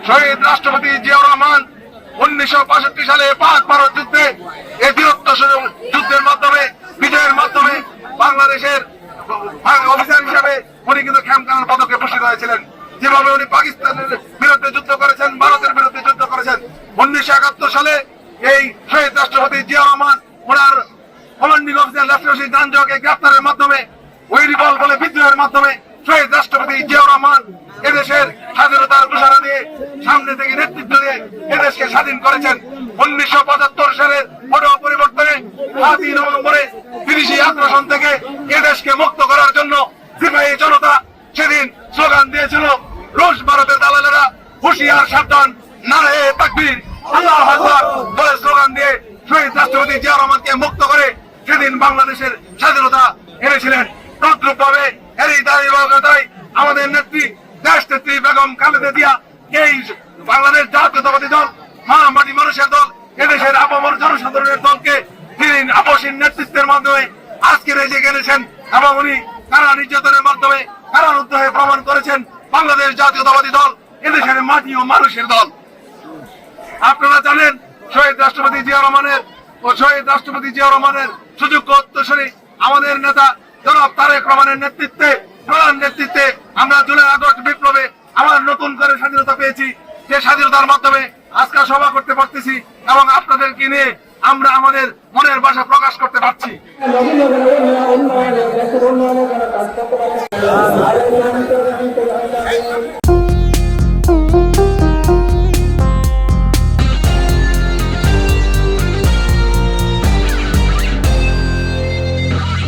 শহীদ রাষ্ট্রপতি জিয়াউর রহমান 1965 সালে পাক ভারত যুদ্ধে এই বীরত্ব যুদ্ধের মাধ্যমে বিজয়ের মাধ্যমে বাংলাদেশের অফিসার হিসেবে উনি কিন্তু খামখানার পদকে ভূষিত হয়েছিলেন। যেভাবে উনি পাকিস্তানের বিরুদ্ধে যুদ্ধ করেছেন, ভারতের বিরুদ্ধে যুদ্ধ করেছেন। 1971 সালে এই শহীদ রাষ্ট্রপতি জিয়াউর রহমান ওনার কমান্ডিং অফিসার লেফটেন্যান্ট জানজকে গ্রেফতারের মাধ্যমে ওই রিভল বলে বিদ্রোহের মাধ্যমে শহীদ রাষ্ট্রপতি জিয়াউর রহমান এদেশের স্বাধীনতার ঘোষণা দিয়ে সামনে থেকে নেতৃত্ব দিয়ে এদেশকে স্বাধীন করেছেন। 1975 সালের পট পরিবর্তনে 7 নভেম্বরে বিদেশি আগ্রাসন থেকে এদেশকে মুক্ত করার জন্য সিপাহী জনতা সেদিন স্লোগান দিয়েছিল, রুশ ভারতের দালালেরা হুঁশিয়ার সাবধান, নারে তাকবীর, আল্লাহু আকবার বলে স্লোগান দিয়ে শহীদ রাষ্ট্রপতি জিয়াউর রহমানকে মুক্ত করে সেদিন বাংলাদেশের স্বাধীনতা এনেছিলেন। তদ্রুপভাবে এরই ধারাবাহিকতায় আমাদের নেত্রী দেশনেত্রী বেগম খালেদা জিয়া এই বাংলাদেশ জাতীয়তাবাদী দল, মা মাটি মানুষের দল, এদেশের আপামর জনসাধারণের দলকে তিনি আপসীন নেতৃত্বের মাধ্যমে আজকের এই যে এনেছেন এবং উনি কারা নির্যাতনের মাধ্যমে কারারুদ্ধ হয়ে প্রমাণ করেছেন বাংলাদেশ জাতীয়তাবাদী দল এদেশের মাটি ও মানুষের দল। আপনারা জানেন শহীদ রাষ্ট্রপতি জিয়াউর রহমানের সুযোগ্য উত্তরসূরি আমাদের নেতা জনাব তারেক রহমানের নেতৃত্বে, প্রধান নেতৃত্বে আমরা জুলাই আগস্ট বিপ্লবে আবার নতুন করে স্বাধীনতা পেয়েছি। যে স্বাধীনতার মাধ্যমে আজকে সভা করতে পারতেছি এবং আপনাদেরকে নিয়ে আমরা আমাদের মনের ভাষা প্রকাশ করতে পারছি।